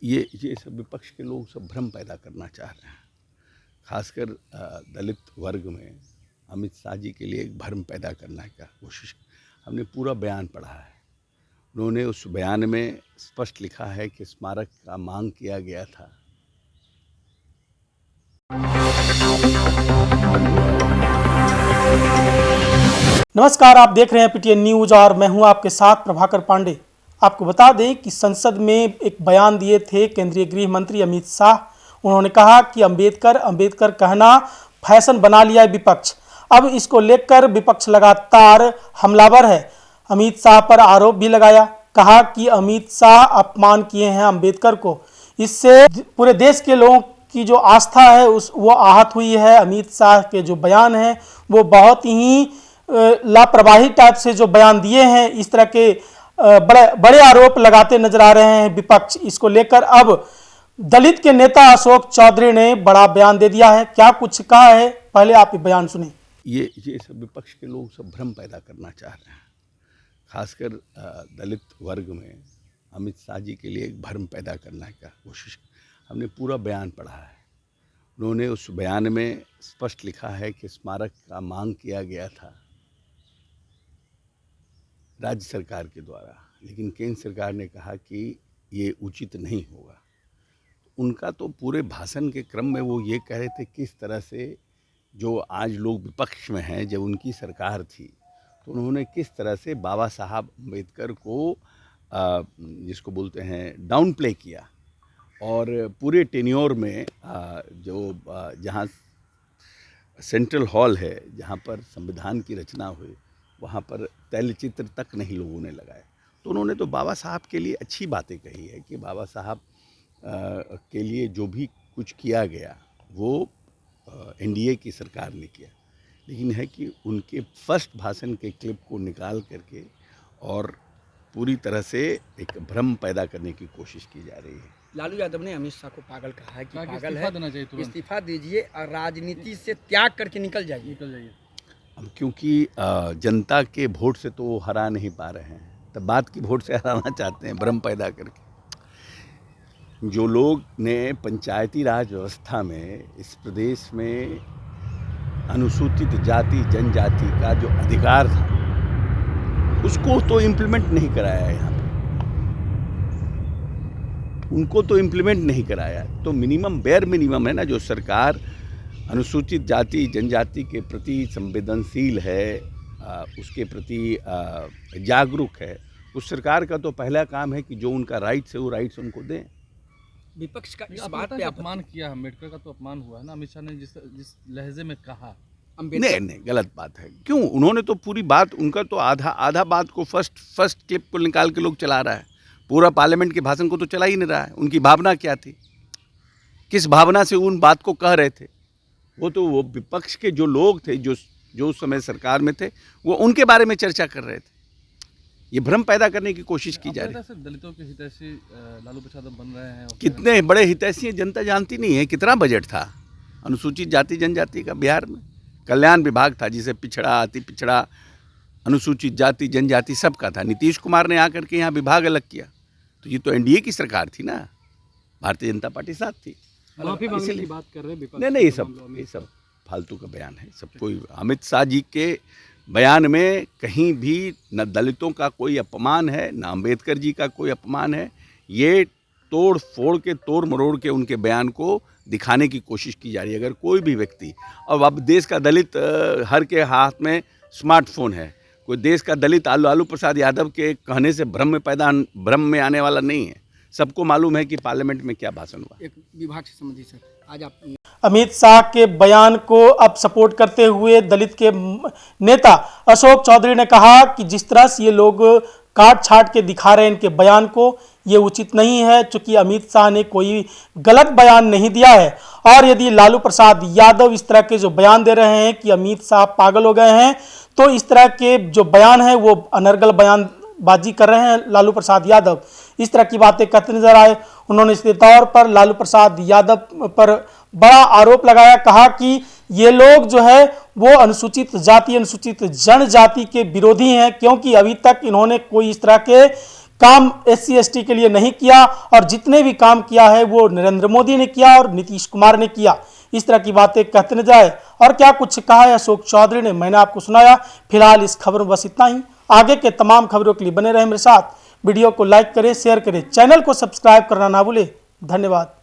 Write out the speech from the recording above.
ये सब विपक्ष के लोग सब भ्रम पैदा करना चाह रहे हैं, खासकर दलित वर्ग में अमित शाह जी के लिए एक भ्रम पैदा करने का कोशिश। हमने पूरा बयान पढ़ा है, उन्होंने उस बयान में स्पष्ट लिखा है कि स्मारक का मांग किया गया था। नमस्कार, आप देख रहे हैं पीटीएन न्यूज और मैं हूं आपके साथ प्रभाकर पांडे। आपको बता दें कि संसद में एक बयान दिए थे केंद्रीय गृह मंत्री अमित शाह। उन्होंने कहा कि अंबेडकर कहना फैशन बना लिया है विपक्ष। अब इसको लेकर विपक्ष लगातार हमलावर है। अमित शाह पर आरोप भी लगाया, कहा कि अमित शाह अपमान किए हैं अंबेडकर को। इससे पूरे देश के लोगों की जो आस्था है वो आहत हुई है। अमित शाह के जो बयान हैं वो बहुत ही लापरवाही टाइप से जो बयान दिए हैं, इस तरह के बड़े आरोप लगाते नजर आ रहे हैं विपक्ष। इसको लेकर अब दलित के नेता अशोक चौधरी ने बड़ा बयान दे दिया है। क्या कुछ कहा है, पहले आप ये बयान सुने। ये सब विपक्ष के लोग सब भ्रम पैदा करना चाह रहे हैं, खासकर दलित वर्ग में अमित शाह जी के लिए एक भ्रम पैदा करने का कोशिश। हमने पूरा बयान पढ़ा है, उन्होंने उस बयान में स्पष्ट लिखा है कि स्मारक का मांग किया गया था राज्य सरकार के द्वारा, लेकिन केंद्र सरकार ने कहा कि ये उचित नहीं होगा। उनका तो पूरे भाषण के क्रम में वो ये कह रहे थे किस तरह से जो आज लोग विपक्ष में हैं, जब उनकी सरकार थी तो उन्होंने किस तरह से बाबा साहब अम्बेडकर को जिसको बोलते हैं डाउन प्ले किया, और पूरे टेन्योर में जहाँ सेंट्रल हॉल है, जहाँ पर संविधान की रचना हुई, वहाँ पर तैलचित्र तक नहीं लोगों ने लगाए। तो उन्होंने तो बाबा साहब के लिए अच्छी बातें कही है कि बाबा साहब के लिए जो भी कुछ किया गया वो एनडीए की सरकार ने किया, लेकिन है कि उनके फर्स्ट भाषण के क्लिप को निकाल करके और पूरी तरह से एक भ्रम पैदा करने की कोशिश की जा रही है। लालू यादव ने अमित शाह को पागल कहा है कि पागल है, इस्तीफा दीजिए और राजनीति से त्याग करके निकल जाइए। अब क्योंकि जनता के वोट से तो हरा नहीं पा रहे हैं, तब बात की वोट से हराना चाहते हैं भ्रम पैदा करके। जो लोग ने पंचायती राज व्यवस्था में इस प्रदेश में अनुसूचित जाति जनजाति का जो अधिकार था उसको तो इम्प्लीमेंट नहीं कराया है, यहाँ पे उनको तो इम्प्लीमेंट नहीं कराया। तो मिनिमम बेयर मिनिमम है ना, जो सरकार अनुसूचित जाति जनजाति के प्रति संवेदनशील है, उसके प्रति जागरूक है, उस सरकार का तो पहला काम है कि जो उनका राइट्स है वो राइट्स उनको दें। विपक्ष का इस बात पे अपमान किया, अम्बेडकर का तो अपमान हुआ है ना। अमित शाह ने जिस लहजे में कहा, नहीं गलत बात है। क्यों, उन्होंने तो पूरी बात, उनका तो आधा बात को फर्स्ट क्लिप को निकाल के लोग चला रहा है, पूरा पार्लियामेंट के भाषण को तो चला ही नहीं रहा है। उनकी भावना क्या थी, किस भावना से उन बात को कह रहे थे, वो विपक्ष के जो लोग थे जो उस समय सरकार में थे, वो उनके बारे में चर्चा कर रहे थे। ये भ्रम पैदा करने की कोशिश की जा रही है। दलितों के हितैषी लालू प्रसाद बन रहे हैं। कितने बड़े हितैषी हैं जनता जानती नहीं है। कितना बजट था अनुसूचित जाति जनजाति का बिहार में, कल्याण विभाग था जिसे पिछड़ा अति पिछड़ा अनुसूचित जाति जनजाति सबका था। नीतीश कुमार ने आकर के यहाँ विभाग अलग किया, तो ये तो एनडीए की सरकार थी ना, भारतीय जनता पार्टी साथ थी। माफी मांगने की बात कर रहे हैं। नहीं, ये सब फालतू का बयान है। सब कोई अमित शाह जी के बयान में कहीं भी न दलितों का कोई अपमान है, न अम्बेडकर जी का कोई अपमान है। ये तोड़ मरोड़ के उनके बयान को दिखाने की कोशिश की जा रही है। अगर कोई भी व्यक्ति, और अब देश का दलित हर के हाथ में स्मार्टफोन है, कोई देश का दलित लालू प्रसाद यादव के कहने से भ्रम में आने वाला नहीं है। सबको मालूम है कि पार्लियामेंट में क्या भाषण हुआ। एक विभाग से संबंधित सर, आज आप अमित शाह के बयान को अब सपोर्ट करते हुए दलित के नेता अशोक चौधरी ने कहा कि जिस तरह से ये लोग काट छाट के दिखा रहे हैं इनके बयान को, ये उचित नहीं है, चूंकि अमित शाह ने कोई गलत बयान नहीं दिया है। और यदि लालू प्रसाद यादव इस तरह के जो बयान दे रहे हैं कि अमित शाह पागल हो गए हैं, तो इस तरह के जो बयान है वो अनर्गल बयानबाजी कर रहे हैं लालू प्रसाद यादव। इस तरह की बातें करते नजर आए। उन्होंने इसके तौर पर लालू प्रसाद यादव पर बड़ा आरोप लगाया, कहा कि ये लोग जो है वो अनुसूचित जाति अनुसूचित जनजाति के विरोधी हैं, क्योंकि अभी तक इन्होंने कोई इस तरह के काम SC/ST के लिए नहीं किया और जितने भी काम किया है वो नरेंद्र मोदी ने किया और नीतीश कुमार ने किया। इस तरह की बातें कहते न जाए। और क्या कुछ कहा है अशोक चौधरी ने, मैंने आपको सुनाया। फिलहाल इस खबर में बस इतना ही। आगे के तमाम खबरों के लिए बने रहे मेरे साथ। वीडियो को लाइक करें, शेयर करें, चैनल को सब्सक्राइब करना ना भूलें। धन्यवाद।